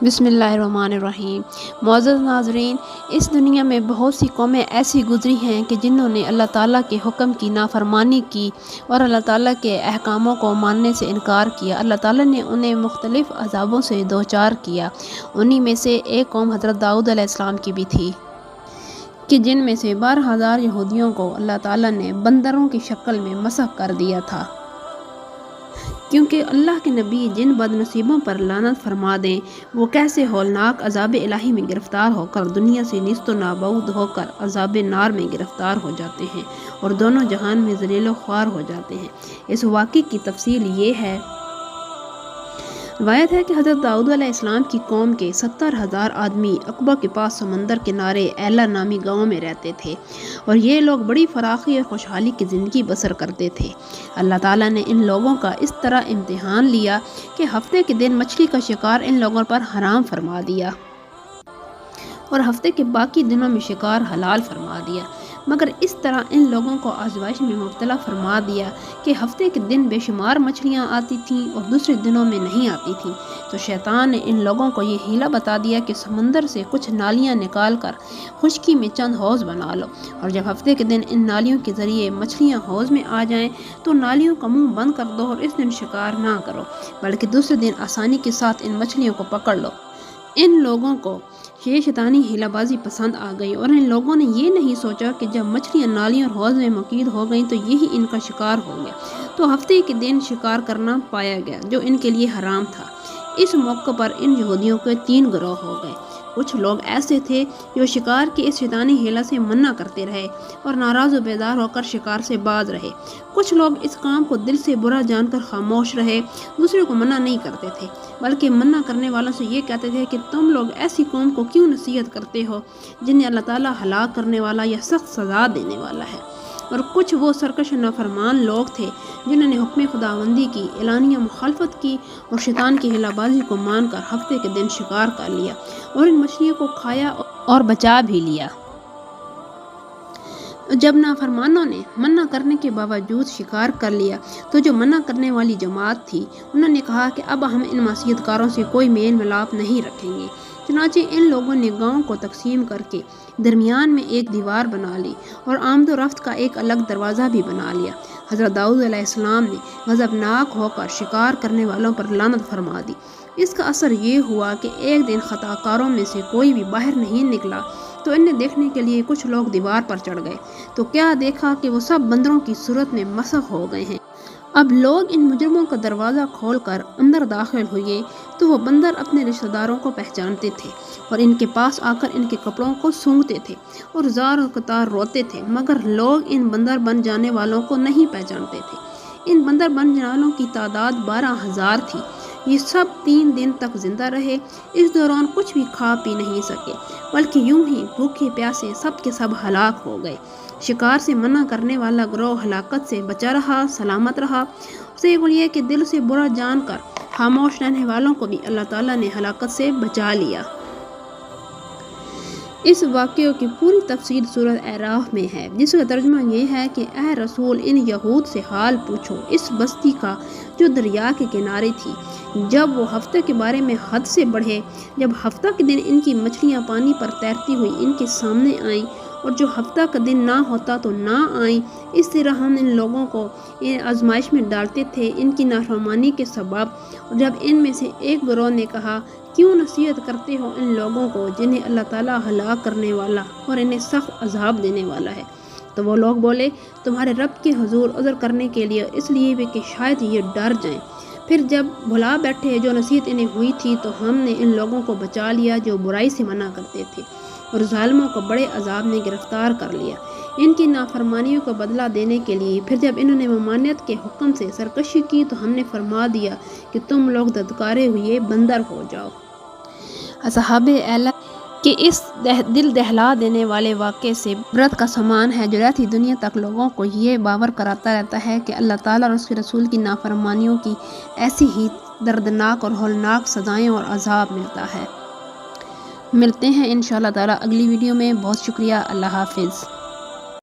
بسم اللہ الرحمن الرحیم۔ معزز ناظرین، اس دنیا میں بہت سی قومیں ایسی گزری ہیں کہ جنہوں نے اللہ تعالیٰ کے حکم کی نافرمانی کی اور اللہ تعالیٰ کے احکاموں کو ماننے سے انکار کیا۔ اللہ تعالیٰ نے انہیں مختلف عذابوں سے دوچار کیا۔ انہی میں سے ایک قوم حضرت داؤد علیہ السلام کی بھی تھی کہ جن میں سے 12,000 یہودیوں کو اللہ تعالیٰ نے بندروں کی شکل میں مسخ کر دیا تھا، کیونکہ اللہ کے نبی جن بد نصیبوں پر لعنت فرما دیں وہ کیسے ہولناک عذاب الہی میں گرفتار ہو کر دنیا سے نیست و نابود ہو کر عذاب نار میں گرفتار ہو جاتے ہیں اور دونوں جہان میں ذلیل و خوار ہو جاتے ہیں۔ اس واقعے کی تفصیل یہ ہے۔ روایت ہے کہ حضرت داؤد علیہ السلام کی قوم کے 70,000 آدمی عقبہ کے پاس سمندر کنارے ایلا نامی گاؤں میں رہتے تھے اور یہ لوگ بڑی فراخی اور خوشحالی کی زندگی بسر کرتے تھے۔ اللہ تعالیٰ نے ان لوگوں کا اس طرح امتحان لیا کہ ہفتے کے دن مچھلی کا شکار ان لوگوں پر حرام فرما دیا اور ہفتے کے باقی دنوں میں شکار حلال فرما دیا، مگر اس طرح ان لوگوں کو آزمائش میں مبتلا فرما دیا کہ ہفتے کے دن بے شمار مچھلیاں آتی تھیں اور دوسرے دنوں میں نہیں آتی تھیں، تو شیطان نے ان لوگوں کو یہ حیلہ بتا دیا کہ سمندر سے کچھ نالیاں نکال کر خشکی میں چند حوض بنا لو، اور جب ہفتے کے دن ان نالیوں کے ذریعے مچھلیاں حوض میں آ جائیں تو نالیوں کا منہ بند کر دو اور اس دن شکار نہ کرو، بلکہ دوسرے دن آسانی کے ساتھ ان مچھلیوں کو پکڑ لو۔ ان لوگوں کو یہ شیطانی حیلہ بازی پسند آ گئی اور ان لوگوں نے یہ نہیں سوچا کہ جب مچھلیاں نالیوں اور حوض میں مقید ہو گئیں تو یہی ان کا شکار ہو گیا، تو ہفتے کے دن شکار کرنا پایا گیا جو ان کے لیے حرام تھا۔ اس موقع پر ان یہودیوں کے 3 گروہ ہو گئے۔ کچھ لوگ ایسے تھے جو شکار کے اس شیطانی حیلہ سے منع کرتے رہے اور ناراض و بیدار ہو کر شکار سے باز رہے۔ کچھ لوگ اس کام کو دل سے برا جان کر خاموش رہے، دوسرے کو منع نہیں کرتے تھے، بلکہ منع کرنے والوں سے یہ کہتے تھے کہ تم لوگ ایسی قوم کو کیوں نصیحت کرتے ہو جنہیں اللہ تعالیٰ ہلاک کرنے والا یا سخت سزا دینے والا ہے۔ اور کچھ وہ سرکش نافرمان لوگ تھے جنہوں نے حکم خداوندی کی اعلانیہ مخالفت کی اور شیطان کی حیلہ بازی کو مان کر ہفتے کے دن شکار کر لیا اور ان مچھلیوں کو کھایا اور بچا بھی لیا۔ جب نافرمانوں نے منع کرنے کے باوجود شکار کر لیا تو جو منع کرنے والی جماعت تھی انہوں نے کہا کہ اب ہم ان معصیت کاروں سے کوئی میل ملاپ نہیں رکھیں گے۔ چنانچہ ان لوگوں نے گاؤں کو تقسیم کر کے درمیان میں ایک دیوار بنا لی اور آمد و رفت کا ایک الگ دروازہ بھی بنا لیا۔ حضرت داؤد علیہ السلام نے غضبناک ہو کر شکار کرنے والوں پر لعنت فرما دی۔ اس کا اثر یہ ہوا کہ ایک دن خطا کاروں میں سے کوئی بھی باہر نہیں نکلا تو انہیں دیکھنے کے لیے کچھ لوگ دیوار پر چڑھ گئے تو کیا دیکھا کہ وہ سب بندروں کی صورت میں مسخ ہو گئے ہیں۔ اب لوگ ان مجرموں کا دروازہ کھول کر اندر داخل ہوئے تو وہ بندر اپنے رشتہ داروں کو پہچانتے تھے اور ان کے پاس آ کر ان کے کپڑوں کو سونگھتے تھے اور زار و قطار روتے تھے، مگر لوگ ان بندر بن جانے والوں کو نہیں پہچانتے تھے۔ ان بندر بن جانے والوں کی تعداد 12,000 تھی۔ یہ سب 3 دن تک زندہ رہے، اس دوران کچھ بھی کھا پی نہیں سکے، بلکہ یوں ہی بھوکے پیاسے سب کے سب ہلاک ہو گئے۔ شکار سے منع کرنے والا گروہ ہلاکت سے بچا رہا، سلامت رہا۔ اسے یہ کہ دل سے برا جان کر خاموش رہنے والوں کو بھی اللہ تعالیٰ نے ہلاکت سے بچا لیا۔ اس واقعے کی پوری تفصیل سورۃ اعراف میں ہے، جس کا ترجمہ یہ ہے کہ اے رسول ان یہود سے حال پوچھو اس بستی کا جو دریا کے کنارے تھی، جب وہ ہفتے کے بارے میں حد سے بڑھے، جب ہفتہ کے دن ان کی مچھلیاں پانی پر تیرتی ہوئی ان کے سامنے آئیں اور جو ہفتہ کا دن نہ ہوتا تو نہ آئیں، اس طرح ہم ان لوگوں کو آزمائش میں ڈالتے تھے ان کی نافرمانی کے سبب۔ اور جب ان میں سے ایک گروہ نے کہا کیوں نصیحت کرتے ہو ان لوگوں کو جنہیں اللہ تعالیٰ ہلاک کرنے والا اور انہیں سخت عذاب دینے والا ہے، تو وہ لوگ بولے تمہارے رب کے حضور عذر کرنے کے لیے اس لیے بھی کہ شاید یہ ڈر جائیں۔ پھر جب بھلا بیٹھے جو نصیحت انہیں ہوئی تھی تو ہم نے ان لوگوں کو بچا لیا جو برائی سے منع کرتے تھے اور ظالموں کو بڑے عذاب نے گرفتار کر لیا ان کی نافرمانیوں کو بدلہ دینے کے لیے۔ پھر جب انہوں نے ممانعت کے حکم سے سرکشی کی تو ہم نے فرما دیا کہ تم لوگ دھتکارے ہوئے بندر ہو جاؤ۔ اصحاب ایلا کہ اس دل دہلا دینے والے واقعے سے عبرت کا سامان ہے جو رہتی دنیا تک لوگوں کو یہ باور کراتا رہتا ہے کہ اللہ تعالیٰ اور اس کے رسول کی نافرمانیوں کی ایسی ہی دردناک اور ہولناک سزائیں اور عذاب ملتا ہے۔ ملتے ہیں انشاءاللہ تعالیٰ اگلی ویڈیو میں۔ بہت شکریہ۔ اللہ حافظ۔